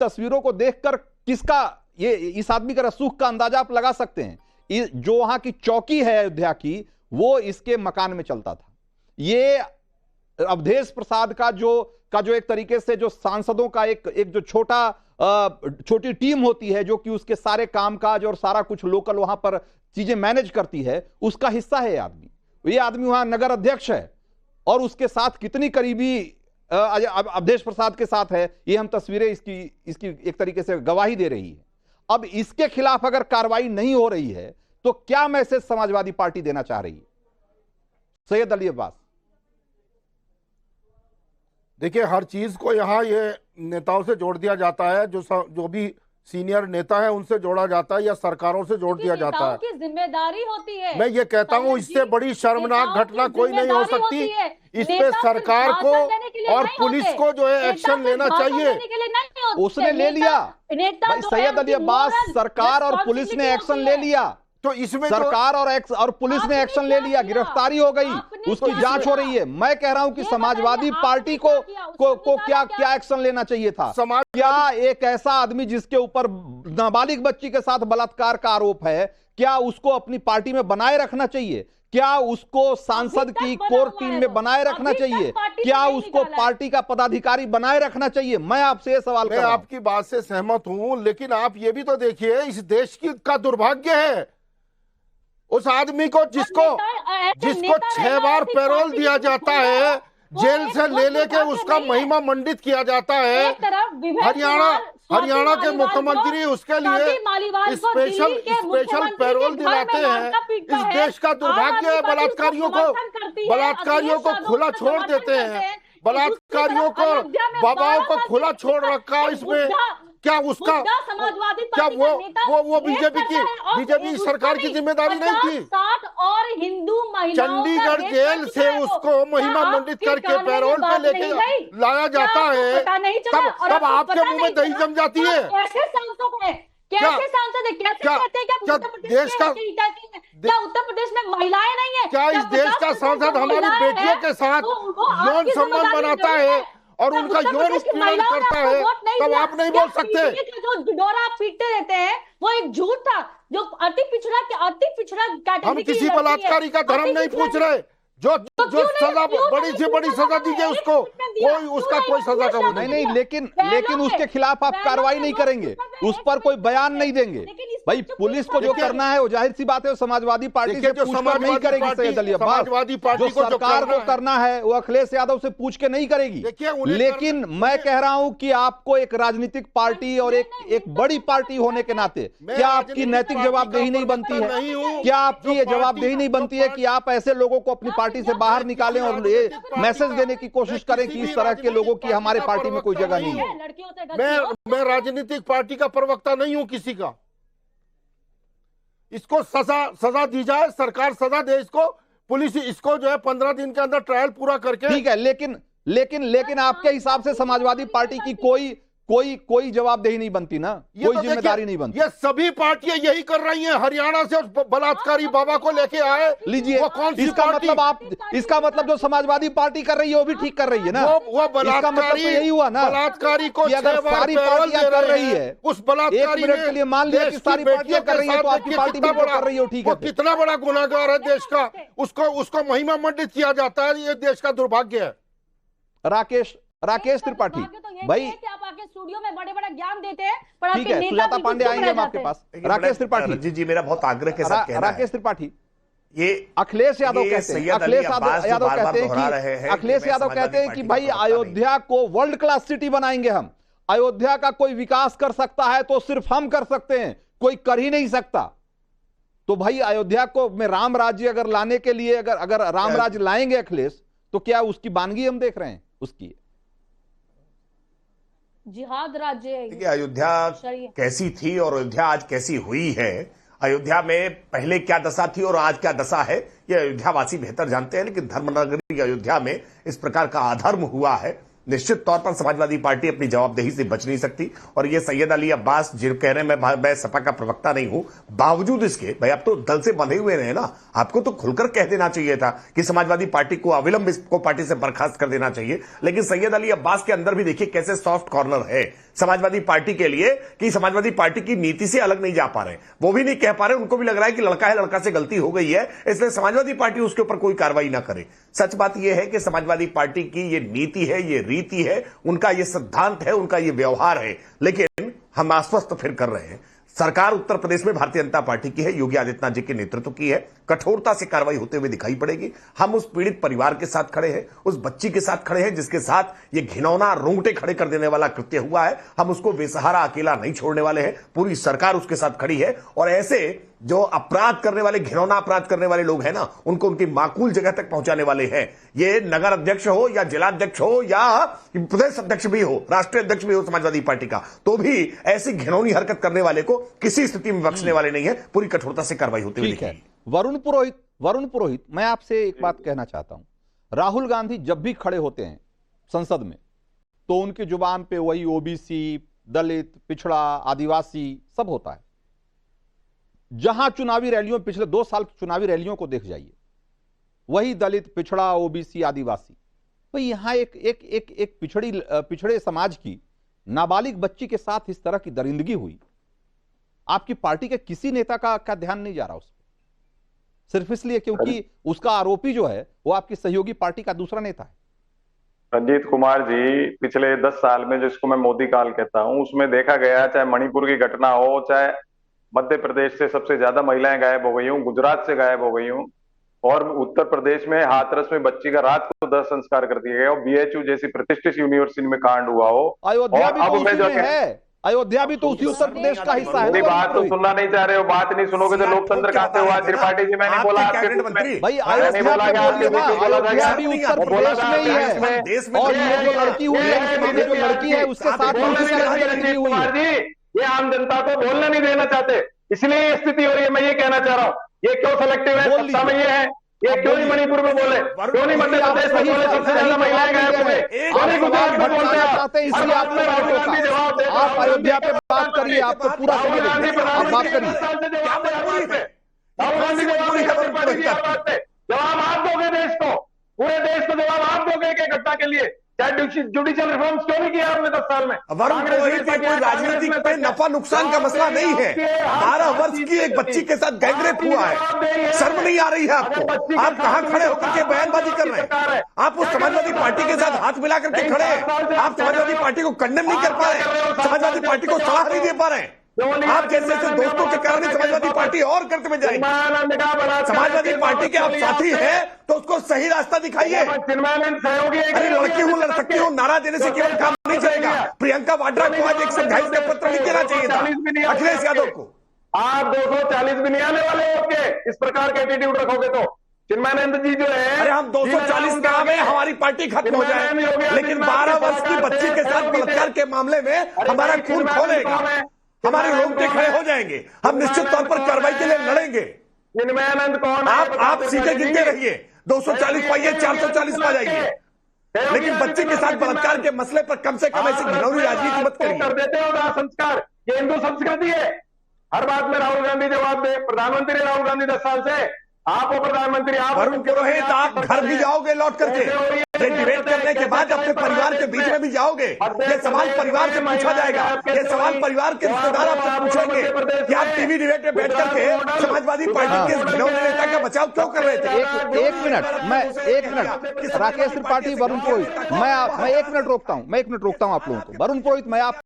तस्वीरों को देखकर किसका ये इस आदमी का रसूख का अंदाजा आप लगा सकते हैं। जो वहां की चौकी है अयोध्या की, वो इसके मकान में चलता था। ये अवधेश प्रसाद का जो एक तरीके से जो सांसदों का एक जो छोटी टीम होती है, जो कि उसके सारे कामकाज और सारा कुछ लोकल वहां पर चीजें मैनेज करती है, उसका हिस्सा है ये आदमी वहां नगर अध्यक्ष है। और उसके साथ कितनी करीबी अवधेश प्रसाद के साथ है, ये हम तस्वीरें इसकी एक तरीके से गवाही दे रही है। अब इसके खिलाफ अगर कार्रवाई नहीं हो रही है तो क्या मैसेज समाजवादी पार्टी देना चाह रही है? सैयद अली अब्बास, देखिए, हर चीज को यहाँ ये नेताओं से जोड़ दिया जाता है, जो भी सीनियर नेता है उनसे जोड़ा जाता है या सरकारों से जोड़ दिया जाता है। की जिम्मेदारी होती है। मैं ये कहता हूँ, इससे बड़ी शर्मनाक घटना कोई नहीं हो सकती। इस पे सरकार को और पुलिस को जो है एक्शन लेना चाहिए। उसने ले लिया भाई, सैयद अली अब्बास, सरकार और पुलिस ने एक्शन ले लिया। तो इसमें सरकार और पुलिस ने एक्शन ले लिया, गिरफ्तारी हो गई, उसकी जांच हो रही है। मैं कह रहा हूं कि समाजवादी पार्टी को क्या एक्शन लेना चाहिए था? क्या एक ऐसा आदमी जिसके ऊपर नाबालिग बच्ची के साथ बलात्कार का आरोप है, क्या उसको अपनी पार्टी में बनाए रखना चाहिए? क्या उसको सांसद की कोर टीम में बनाए रखना चाहिए? क्या उसको पार्टी का पदाधिकारी बनाए रखना चाहिए? मैं आपसे ये सवाल कर रहा हूं। मैं आपकी बात से सहमत हूं, लेकिन आप ये भी तो देखिए, इस देश का दुर्भाग्य है उस आदमी को जिसको 6 बार पैरोल दिया जाता है, जेल से लेके उसका महिमा मंडित किया जाता है। हरियाणा के मुख्यमंत्री उसके लिए स्पेशल पैरोल दिलाते हैं। इस देश का दुर्भाग्य है। बलात्कारियों को खुला छोड़ देते हैं। बलात्कारियों को, बाबाओं को खुला छोड़ रखा। इसमें क्या उसका क्या वो बीजेपी सरकार की जिम्मेदारी नहीं थी? 60 और हिंदू महिलाओं चंडीगढ़ जेल से उसको महिमा मंडित करके पैरोल पे लेके लाया जाता है, तब आपके मुंह में दही जम जाती है। कैसे सांसद है? कैसे कहते हैं कि क्या उत्तर प्रदेश में महिलाएं नहीं है? क्या इस देश का सांसद हमारी बेटियों के साथ यौन संबंध बनाता है और उनका यौन उत्पीड़न करता है, तब आप नहीं बोल सकते? जो डोरा आप पीटते रहते हैं वो एक झूठ था। जो अति पिछड़ा कैटेगरी, हम किसी बलात्कारी का धर्म नहीं पूछ रहे। जो सजा, बड़ी से बड़ी सजा दीजिए उसको, उसका कोई सजा का वो नहीं। लेकिन उसके खिलाफ आप कार्रवाई नहीं करेंगे, उस पर कोई बयान नहीं देंगे। भाई, पुलिस को जो करना है वो जाहिर सी बात है, समाजवादी पार्टी से पूछकर नहीं करेगी सैयद अली अब्बास। जो सरकार को करना है वो अखिलेश यादव से पूछ के नहीं करेगी। लेकिन मैं कह रहा हूं कि आपको एक राजनीतिक पार्टी और एक बड़ी पार्टी होने के नाते क्या आपकी नैतिक जवाबदेही नहीं बनती है? क्या आपकी ये जवाबदेही नहीं बनती है कि आप ऐसे लोगों को अपनी पार्टी से बाहर निकालें और ये मैसेज देने की कोशिश करें कि इस तरह के लोगों की हमारे पार्टी में कोई जगह नहीं है? मैं राजनीतिक पार्टी का प्रवक्ता नहीं हूं किसी का। इसको सजा दी जाए, सरकार सजा दे इसको, पुलिस इसको जो है 15 दिन के अंदर ट्रायल पूरा करके। ठीक है, लेकिन आपके हिसाब से समाजवादी पार्टी की कोई जवाबदेही नहीं बनती ना, कोई जिम्मेदारी नहीं बनती। ये सभी पार्टियां यही कर रही हैं। हरियाणा से बलात्कारी बाबा को लेके आए, लीजिए, इसका मतलब जो समाजवादी पार्टी कर रही है वो भी ठीक कर रही है ना? वो बलात्कारी, यही हुआ ना, बलात्कारी को अगर सारी पार्टियां कर रही है, उस बलात्कारी के लिए मान लिया कि सारी पार्टियां कर रही है तो आपकी पार्टी भी कर रही है, ठीक है। कितना बड़ा गुनाहगार है देश का, उसको महिमा मंडित किया जाता है। ये देश का दुर्भाग्य है। राकेश त्रिपाठी भाई, आप आके स्टूडियो में बड़े ज्ञान देते हैं, ठीक है, सुजाता पांडे आएंगे हम आपके पास। राकेश त्रिपाठी जी मेरा बहुत आग्रह के साथ कहना है, राकेश त्रिपाठी, ये अखिलेश यादव कहते हैं कि भाई अयोध्या को वर्ल्ड क्लास सिटी बनाएंगे हम, अयोध्या का कोई विकास कर सकता है तो सिर्फ हम कर सकते हैं, कोई कर ही नहीं सकता। तो भाई अयोध्या को में राम राज्य अगर लाने के लिए अगर राम राज्य लाएंगे अखिलेश, तो क्या उसकी बानगी हम देख रहे हैं उसकी? जिहाद राज्य है। देखिए, अयोध्या कैसी थी और अयोध्या आज कैसी हुई है, अयोध्या में पहले क्या दशा थी और आज क्या दशा है, ये अयोध्यावासी बेहतर जानते हैं। लेकिन धर्मनगरी अयोध्या में इस प्रकार का अधर्म हुआ है, निश्चित तौर पर समाजवादी पार्टी अपनी जवाबदेही से बच नहीं सकती। और ये सैयद अली अब्बास जो कह रहे हैं मैं सपा का प्रवक्ता नहीं हूं, बावजूद इसके भाई आप तो दल से बंधे हुए रहे ना, आपको तो खुलकर कह देना चाहिए था कि समाजवादी पार्टी को अविलंब इसको पार्टी से बर्खास्त कर देना चाहिए। लेकिन सैयद अली अब्बास के अंदर भी देखिए कैसे सॉफ्ट कॉर्नर है। समाजवादी पार्टी के लिए कि समाजवादी पार्टी की नीति से अलग नहीं जा पा रहे, वो भी नहीं कह पा रहे, उनको भी लग रहा है कि लड़का है, लड़का से गलती हो गई है, इसलिए समाजवादी पार्टी उसके ऊपर कोई कार्रवाई ना करे। सच बात यह है कि समाजवादी पार्टी की ये नीति है, ये रीति है, उनका ये सिद्धांत है, उनका ये व्यवहार है, लेकिन हम आश्वस्त फिर कर रहे हैं। सरकार उत्तर प्रदेश में भारतीय जनता पार्टी की है, योगी आदित्यनाथ जी के नेतृत्व की है, कठोरता से कार्रवाई होते हुए दिखाई पड़ेगी। हम उस पीड़ित परिवार के साथ खड़े हैं, उस बच्ची के साथ खड़े हैं जिसके साथ ये घिनौना रोंगटे खड़े कर देने वाला कृत्य हुआ है। हम उसको बेसहारा अकेला नहीं छोड़ने वाले हैं, पूरी सरकार उसके साथ खड़ी है। और ऐसे जो अपराध करने वाले, घिनौना अपराध करने वाले लोग हैं ना, उनको उनकी माकूल जगह तक पहुंचाने वाले हैं। ये नगर अध्यक्ष हो या जिलाध्यक्ष हो या प्रदेश अध्यक्ष भी हो, राष्ट्रीय अध्यक्ष भी हो समाजवादी पार्टी का, तो भी ऐसी घिनौनी हरकत करने वाले को किसी स्थिति में बख्शने वाले नहीं है। पूरी कठोरता से कार्रवाई होती हुई दिखेगी। वरुण पुरोहित, मैं आपसे एक बात कहना चाहता हूं। राहुल गांधी जब भी खड़े होते हैं संसद में, तो उनकी जुबान पे वही ओबीसी, दलित, पिछड़ा, आदिवासी सब होता है। जहां चुनावी रैलियों, पिछले 2 साल की चुनावी रैलियों को देख जाइए, वही दलित, पिछड़ा, ओबीसी, आदिवासी। तो यहां एक पिछड़े समाज की नाबालिग बच्ची के साथ इस तरह की दरिंदगी हुई। आपकी पार्टी के किसी नेता का ध्यान नहीं जा रहा उस पर, सिर्फ इसलिए क्योंकि उसका आरोपी जो है वो आपकी सहयोगी पार्टी का दूसरा नेता है। रंजीत कुमार जी, पिछले 10 साल में, जिसको मैं मोदी काल कहता हूं, उसमें देखा गया, चाहे मणिपुर की घटना हो, चाहे मध्य प्रदेश से सबसे ज्यादा महिलाएं गायब हो गई हूं, गुजरात से गायब हो गई हूं, और उत्तर प्रदेश में हाथरस में बच्ची का रात को 10 संस्कार कर दिया गया, और बीएचयू जैसी प्रतिष्ठित यूनिवर्सिटी में कांड हुआ हो। अयोध्या भी तो उसी में है, अयोध्या भी तो उसी उत्तर प्रदेश का हिस्सा है। बात तो सुनना नहीं चाह रहे हो, बात नहीं सुनोगे तो लोकतंत्र कहां से हुआ? त्रिपाठी जी, मैंने बोला भाई, अयोध्या भी उत्तर प्रदेश में ही है, और ये जो लड़की हुई है, ये जो लड़की है, उसके साथ हुई है। ये आम जनता को बोलने नहीं देना चाहते, इसलिए ये स्थिति हो रही है। मैं ये कहना चाह रहा हूँ, ये क्यों सेलेक्टिव है? सत्ता में ये है, ये क्यों नहीं मणिपुर में बोले, क्यों नहीं मध्य प्रदेश में बोले, सबसे ज्यादा महिलाएं गायब हो गए, क्यों नहीं गुजरात में बोलते हैं? इसलिए आप अयोध्या पे बात करिए, आपको पूरा आप बात करिए। राहुल गांधी जवाब आप दोगे देश को, पूरे देश को जवाब आप दोगे कि घटना के लिए, चाहे जुडिशियल रिफॉर्म्स क्यों नहीं किया आपने 10 साल में? वरुण पुरोहित, कोई राजनीतिक पे नफा नुकसान का मसला नहीं है। 12 वर्ष की एक बच्ची के साथ गैंगरेप हुआ है, शर्म नहीं आ रही है आपको? आप कहां खड़े होकर के बयानबाजी कर रहे हैं? आप उस समाजवादी पार्टी के साथ हाथ मिला करके खड़े हैं, आप समाजवादी पार्टी को कंडेम नहीं कर पा रहे, समाजवादी पार्टी को सलाह नहीं दे पा रहे हैं। आप जैसे दोस्तों के कारण समाजवादी पार्टी और करते में जाएगी। समाजवादी पार्टी के आप साथी हैं तो उसको सही रास्ता दिखाइए। अरे लड़की हूं, लड़ सकती हूं, नारा देने से केवल काम नहीं चलेगा। प्रियंका वाड्रा को आज एक समझाइश का पत्र लिख देना चाहिए था अखिलेश यादव को। आप 240 भी नहीं आने वाले हो, इस प्रकार का एटीट्यूड रखोगे तो। चिन्मयानंद जी जो है, अरे हम 240 काम है, हमारी पार्टी खत्म हो जाए, लेकिन 12 वर्ष की बच्ची के साथ बलात्कार के मामले में हमारा खून खोलेगा, हमारे रोंगटे खड़े हो जाएंगे, हम निश्चित तौर पर कार्रवाई के लिए लड़ेंगे। चिन्मयानंद कौन? आप सीटें गिनते रहिए, 240 पाइए, 440 पा जाइए, लेकिन बच्चे के साथ बलात्कार के मसले पर कम से कम ऐसी घिनौनी राजनीति मत करिए। कर देते हो दाह संस्कार, ये हिंदू संस्कृति है। हर बात में राहुल गांधी जवाब दे, प्रधानमंत्री राहुल गांधी 10 साल से, आप हो प्रधानमंत्री। आप वरुण पुरोहित, आप घर भी जाओगे लौट करके, ये डिबेट करने के बाद अपने परिवार के बीच में भी जाओगे, ये सवाल परिवार से पूछा जाएगा, ये सवाल परिवार के रिश्तेदार आपसे पूछेंगे कि आप टीवी डिबेट में बैठ करके समाजवादी पार्टी के घिनौने नेता का बचाव क्यों कर रहे थे? एक मिनट राकेश त्रिपाठी, वरुण पुरोहित, मैं 1 मिनट रोकता हूं, आप लोगों को। वरुण पुरोहित, मैं आप